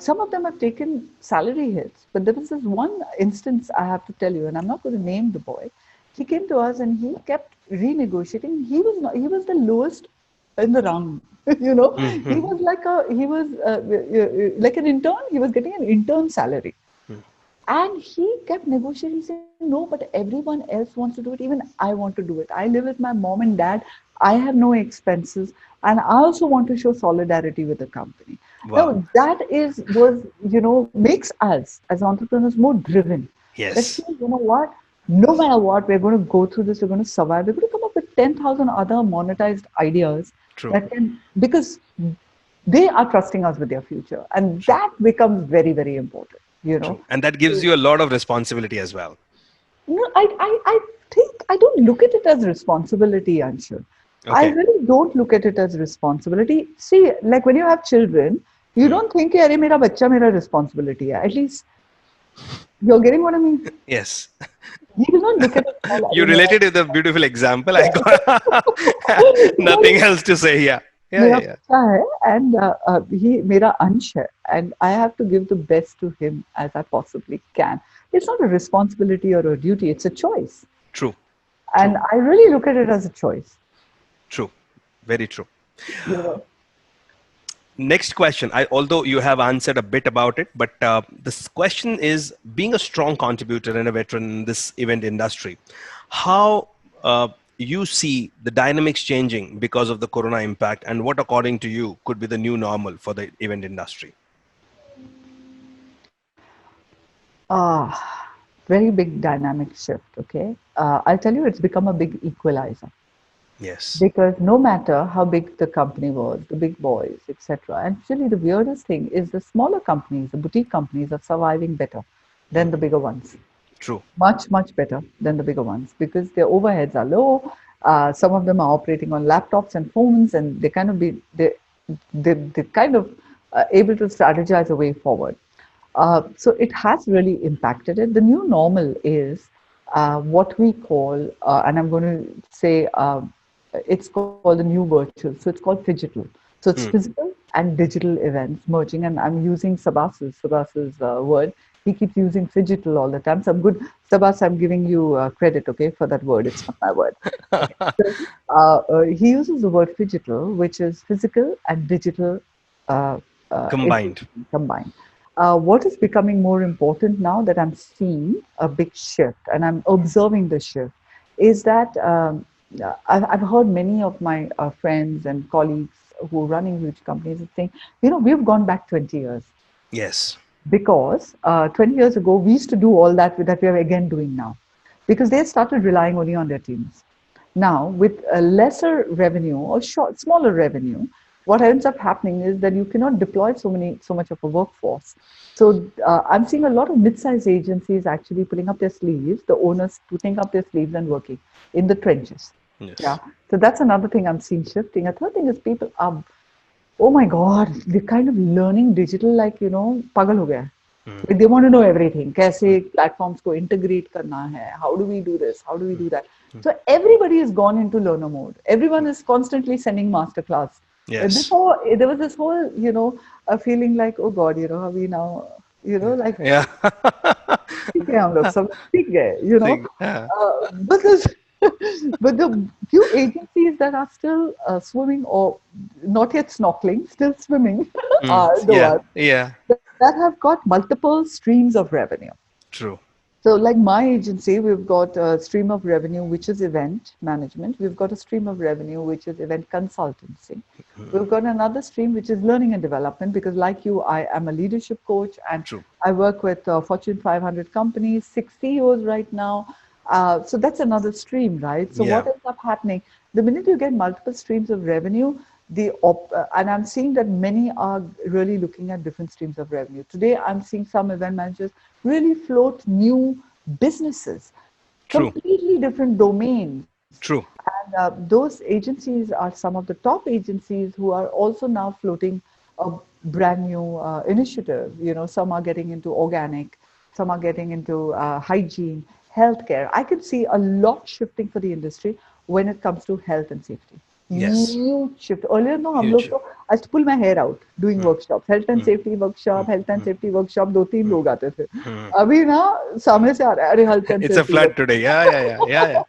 Some of them have taken salary hits, but there was this one instance I have to tell you, and I'm not going to name the boy. He came to us and he kept renegotiating. He was not, he was the lowest in the round. You know, he was like like an intern. He was getting an intern salary, and he kept negotiating, saying, no, but everyone else wants to do it. Even I want to do it. I live with my mom and dad. I have no expenses. And I also want to show solidarity with the company. Wow. Now, makes us as entrepreneurs more driven. Let's say, Yes. you know what? No matter what, we're going to go through this. We're going to survive. We're going to come up with 10,000 other monetized ideas True. that can, because they are trusting us with their future. And True. that becomes very, very important, you know. True. And that gives you a lot of responsibility as well. No, I think I don't look at it as responsibility, Anshul. I Okay. really don't look at it as responsibility. See, like when you have children, you don't think, "Arey, mera bachcha mera responsibility hai." At least you're getting what I mean. Yes. You will not look at it all, You related with a beautiful example. I got nothing else to say. Yeah. Yeah. मेरा Yeah. Yeah. बच्चा है and he मेरा अंश है and I have to give the best to him as I possibly can. It's not a responsibility or a duty, it's a choice. True. True. And I really look at it as a choice. True. Very true. You know, Next question. Although you have answered a bit about it, but this question is: being a strong contributor and a veteran in this event industry, how you see the dynamics changing because of the corona impact, and what, according to you, could be the new normal for the event industry? very big dynamic shift. Okay, I'll tell you, it's become a big equalizer Yes. because no matter how big the company was, the big boys, etc. And actually, the weirdest thing is the smaller companies, the boutique companies, are surviving better than the bigger ones. True. Much better than the bigger ones because their overheads are low. Some of them are operating on laptops and phones, and they kind of be they kind of able to strategize a way forward. So it has really impacted it. The new normal is what we call, and I'm going to say it's called the new virtual. So it's called digital. So it's Hmm. physical and digital events merging. And I'm using Sabas's word. He keeps using digital all the time. So I'm good. Sabas, I'm giving you credit, okay, for that word. It's not my word. Okay. So he uses the word digital, which is physical and digital uh, Combined. combined. What is becoming more important now that I'm seeing a big shift and I'm observing the shift is that I've heard many of my friends and colleagues who are running huge companies saying, we've gone back 20 years Yes. because 20 years ago we used to do all that we are again doing now because they started relying only on their teams. Now with a lesser revenue or smaller revenue, what ends up happening is that you cannot deploy so much of a workforce. So I'm seeing a lot of mid-sized agencies actually putting up their sleeves, the owners putting up their sleeves and working in the trenches. Yeah. Yes. So that's another thing I'm seeing shifting. A third thing is people are, oh my God, they're kind of learning digital like, pagal ho gaya. Like they want to know everything. Kaise platforms ko integrate karna hai? How do we do this? How do we do that? So everybody has gone into learner mode. Everyone is constantly sending masterclass. Yes. Before there was this whole, a feeling like, oh God, are we now, like Yeah. सीख गए हम लोग सब सीख गए, Yeah. but this, but the few agencies that are still swimming or not yet snorkeling, still swimming, Mm. are the Yeah. ones Yeah. that have got multiple streams of revenue. True. So, like my agency, we've got a stream of revenue, which is event management. We've got a stream of revenue, which is event consultancy. We've got another stream, which is learning and development, because like you, I am a leadership coach and True. I work with Fortune 500 companies, 6 CEOs right now. So that's another stream, right? So Yeah. what ends up happening? The minute you get multiple streams of revenue, and I'm seeing that many are really looking at different streams of revenue. Today, I'm seeing some event managers really float new businesses, True. completely different domains. True. And those agencies are some of the top agencies who are also now floating a brand new initiative. You know, some are getting into organic, some are getting into hygiene, healthcare. I can see a lot shifting for the industry when it comes to health and safety. Yes. Huge shift. Earlier, no, हम Huge लोग shift. तो I used to pull my hair out doing Hmm. workshops, health and safety workshop, दो तीन लोग आते थे. Hmm. अभी ना सामने से आ रहा है अरे health and It's a safety flood workshop. today. Yeah, yeah, yeah, yeah, yeah.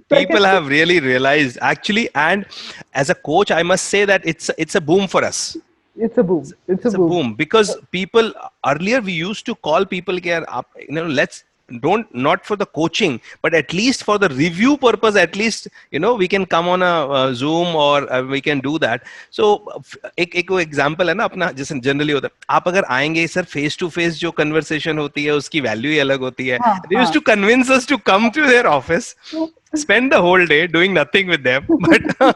So I can People see, have really realized actually, and as a coach, I must say that it's a boom for us. it's a boom. It's a It's a boom. boom because people earlier we used to call people care up, let's don't not for the coaching but at least for the review purpose, at least we can come on a zoom or we can do that. So एक example है ना अपना, जैसे generally होता है, आप अगर आएंगे सर फेस टू फेस जो कन्वर्सेशन होती है उसकी वैल्यू ही अलग होती है. हाँ They used हाँ. to convince us to come to their office, spend the whole day doing nothing with them, but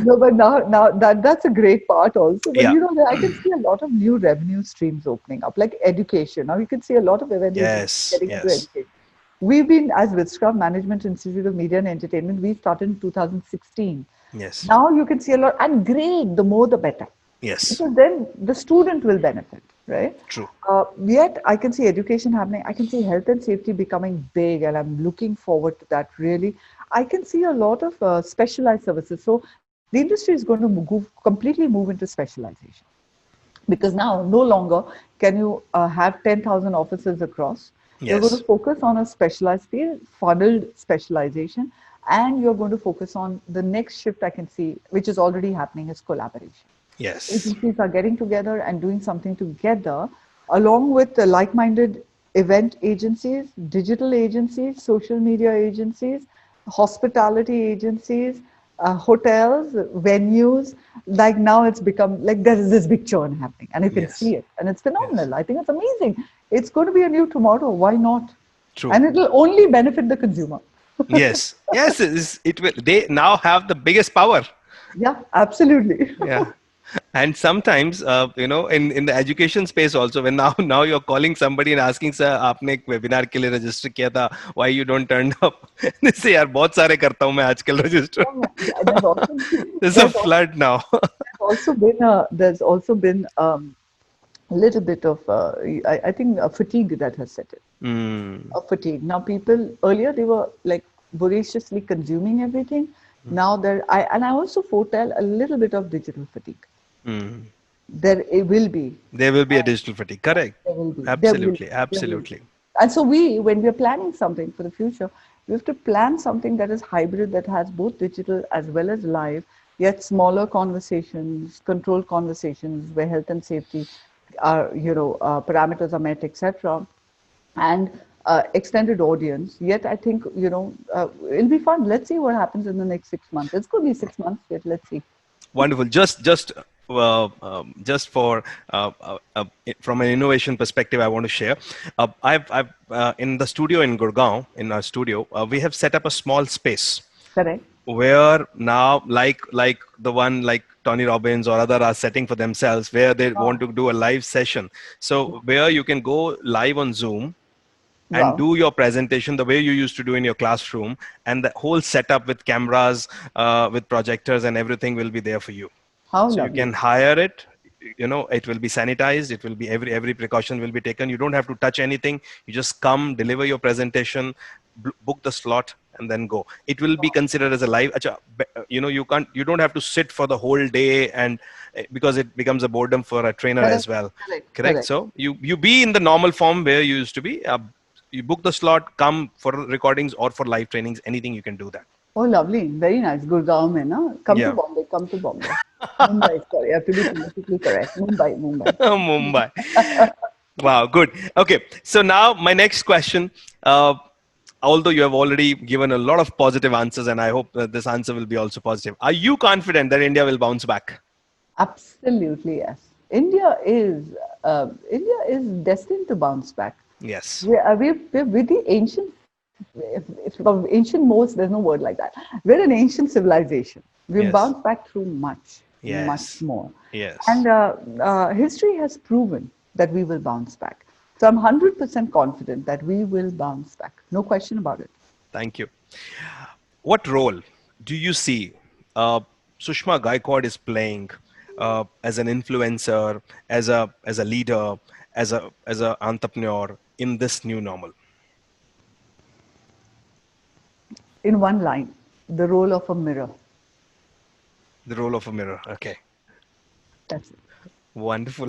No, but now that's a great part also. But yeah. you know, I can see a lot of new revenue streams opening up, like education. Now you can see a lot of event agencies Yes, getting into yes, education. We've been, as Viscra Management Institute of Media and Entertainment, we started in 2016. yes, Now you can see a lot, and great, the more the better. yes, Because then the student will benefit, right? true. Yet I can see education happening. I can see health and safety becoming big, and I'm looking forward to that. Really, I can see a lot of specialized services. So the industry is going to completely move into specialization because now no longer can you have 10,000 offices across. You're going Yes, to focus on a specialized field, funneled specialization, and you're going to focus on the next shift I can see, which is already happening, is collaboration. yes, Agencies are getting together and doing something together, along with the like-minded event agencies, digital agencies, social media agencies, hospitality agencies, hotels, venues. Like now it's become like there is this big churn happening and you can yes, see it and it's yes, phenomenal. I think it's amazing. It's going to be a new tomorrow. Why not? true. And it will only benefit the consumer. Yes, yes, it will. They now have the biggest power. Yeah, absolutely. Yeah. And sometimes, in the education space also, when now you're calling somebody and asking, sir, आपने एक webinar के लिए register किया था, why you don't turn up? They say, यार बहुत सारे करता हूँ मैं आजकल register. Yeah, there's also There's a there's also flood now. there's also been a little bit of I think a fatigue that has set in. Mm, A fatigue. Now people earlier they were like voraciously consuming everything. Now I also foretell a little bit of digital fatigue. mm. There it will be. There will be a digital fatigue. Correct. There will be. There will Absolutely. be. There will be. Absolutely. And so we, when we're planning something for the future, we have to plan something that is hybrid, that has both digital as well as live, yet smaller conversations, controlled conversations where health and safety are, parameters are met, etc. And extended audience. Yet I think, it'll be fun. Let's see what happens in the next 6 months. It's going to be 6 months yet. Let's see. Wonderful. Just for from an innovation perspective, I want to share. I've in the studio in Gurgaon, in our studio, we have set up a small space Correct? where now, like the one like Tony Robbins or other are setting for themselves, where they want Wow. to do a live session. So where you can go live on Zoom and Wow. do your presentation the way you used to do in your classroom, and the whole setup with cameras, with projectors and everything will be there for you. How So you lovely. can hire it. It will be sanitized. It will be every precaution will be taken. You don't have to touch anything. You just come, deliver your presentation, book the slot, and then go. It will be considered as a live. You don't have to sit for the whole day, and because it becomes a boredom for a trainer Correct. as well. Correct. Correct. Correct. So you be in the normal form where you used to be. You book the slot, come for recordings or for live trainings. Anything you can do that. Oh, lovely. Very nice. Gurgaon mein, na? Come to Yeah. Bombay. Come to Bombay. Mumbai, sorry. I have to be politically correct. Mumbai, Mumbai. Mumbai. Wow, good. Okay, so now my next question. Although you have already given a lot of positive answers, and I hope that this answer will be also positive. Are you confident that India will bounce back? Absolutely, yes. India is destined to bounce back. Yes. We're with the ancient, if of ancient most, there's no word like that. We're an ancient civilization. We've Yes. bounced back through much, much Yes. more. Yes. And history has proven that we will bounce back. So I'm 100% confident that we will bounce back. No question about it. Thank you. What role do you see Sushma Gaikwad is playing as an influencer, as a leader, as a entrepreneur in this new normal? In one line, the role of a mirror. The role of a mirror. Okay. That's it. Wonderful.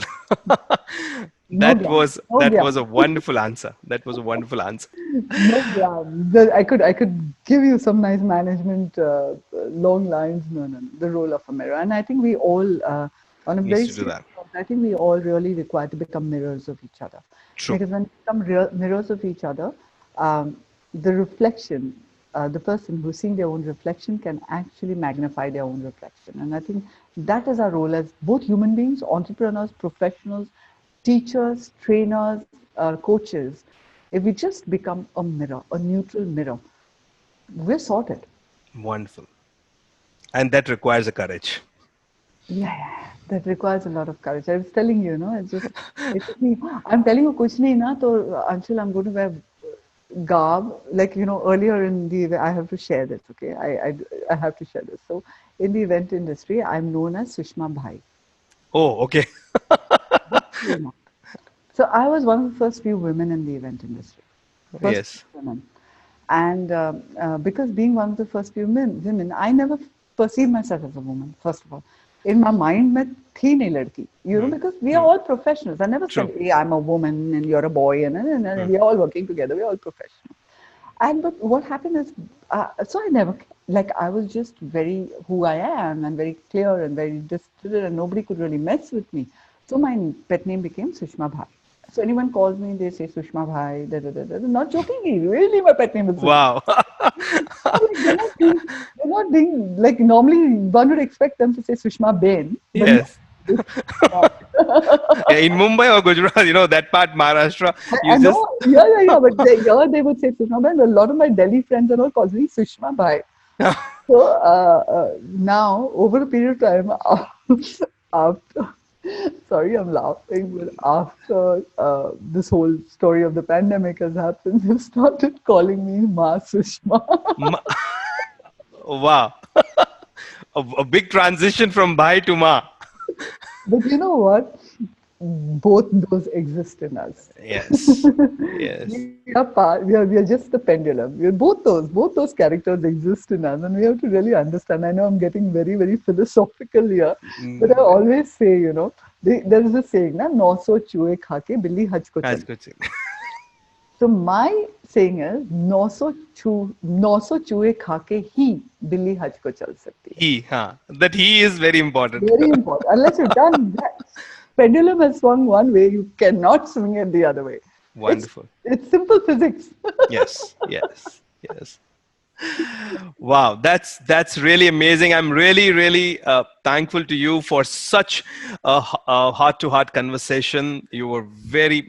No that glam. was No that was glam. a wonderful answer. That was a wonderful answer. No glam. I could give you some nice management long lines. No, no, no. The role of a mirror, and I think we all, on a Needs very to do serious that. note, I think we all really require to become mirrors of each other, True. because when we become mirrors of each other, um, the reflection, the person who's seeing their own reflection can actually magnify their own reflection, and I think that is our role as both human beings, entrepreneurs, professionals, teachers, trainers, coaches. If we just become a mirror, a neutral mirror, we're sorted. Wonderful. And that requires a courage. Yeah, yeah, yeah. That requires a lot of courage. I was telling you, it took me, I'm telling you, kuch nahi na, to Anshul, I'm going to wear garb. Like, earlier in the, I have to share this, okay? I have to share this. So, in the event industry, I'm known as Sushma Bhai. Oh, okay. So, I was one of the first few women in the event industry. First Yes. women. And because being one of the first few women, I never perceived myself as a woman, first of all. In my mind, मैं थी नहीं लड़की, Hmm. because we are all professionals. I never said, True. hey, I'm a woman and you're a boy, and Hmm. we're all working together. We're all professionals. And but what happened is, so I never, like, I was just very who I am and very clear and very distilled, and nobody could really mess with me. So my pet name became Sushma Bhai. So anyone calls me, they say Sushma Bhai, da, da, da, da. Not jokingly, really, my pet name is Sushma. Wow. Like, they're not being, like, normally one would expect them to say Sushma Ben, but no, Yes. they say Sushma. Yeah, in Mumbai or Gujarat, that part, Maharashtra, I you know, just. yeah, yeah, yeah, but here they would say Sushma Bhai. A lot of my Delhi friends and all call me Sushma Bhai. So now, over a period of time, after, sorry, I'm laughing, but after this whole story of the pandemic has happened, they started calling me Ma Sushma. Ma- wow. A big transition from Bhai to Ma. But you know what? Both those exist in us. Yes. Yes. We are just the pendulum. Both those characters exist in us, and we have to really understand. I know I'm getting very, very philosophical here, but I Mm, always say, there is a saying, na, "नौ सौ चूहे खा के बिल्ली हज को That's चली." good. So my saying is, 900 चूहे खा के ही बिल्ली हज को चल सकती है. He, huh? That he is very important. Very important. Unless you've done that, pendulum has swung one way, you cannot swing it the other way. It's Wonderful. it's simple physics. Yes. Yes. Yes. Wow, that's really amazing. I'm really, really thankful to you for such a heart-to-heart conversation. You were very,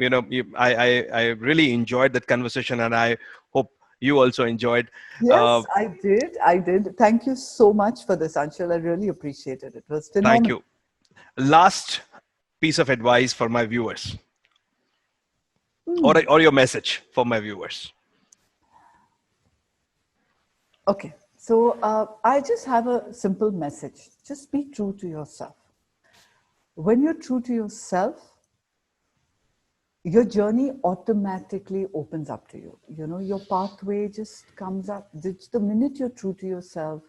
I really enjoyed that conversation, and I hope you also enjoyed. Uh, Yes, I did. I did. Thank you so much for this, Anshul. I really appreciate it. It was thank phenomenal. you. Last piece of advice for my viewers, or your message for my viewers. Okay, so I just have a simple message. Just be true to yourself. When you're true to yourself, your journey automatically opens up to you. Your pathway just comes up. The minute you're true to yourself,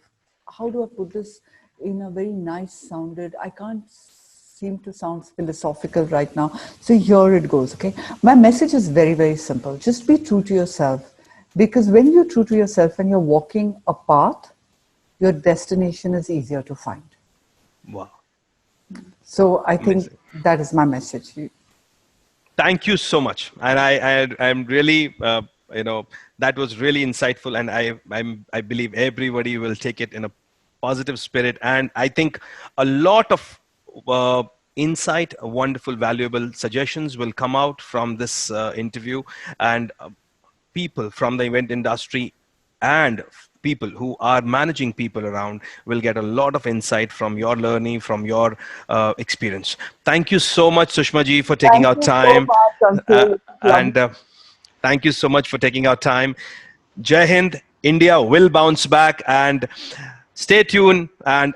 how do I put this in a very nice sounded? I can't seem to sound philosophical right now. So here it goes, okay? My message is very, very simple. Just be true to yourself. Because when you're true to yourself and you're walking a path, your destination is easier to find. Wow, So I think amazing. that is my message. Thank you so much, and I'm really, that was really insightful, and I believe everybody will take it in a positive spirit, and I think a lot of uh, insight, wonderful, valuable suggestions will come out from this interview, and people from the event industry and people who are managing people around will get a lot of insight from your learning, from your experience. Thank you so much, Sushma ji, for taking Thank our you so time. much, Uh, Anshul. It's lovely. and Thank you so much for taking our time. Jai Hind, India will bounce back, and stay tuned, and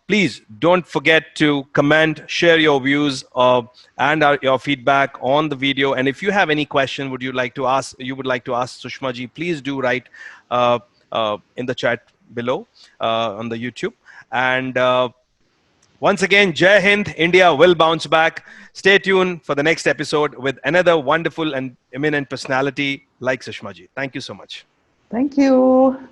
please don't forget to comment, share your views and your feedback on the video. And if you have any question you would like to ask Sushma ji, please do write uh, in the chat below on the YouTube. And once again, Jai Hind, India will bounce back. Stay tuned for the next episode with another wonderful and eminent personality like Sushma ji. Thank you so much. Thank you.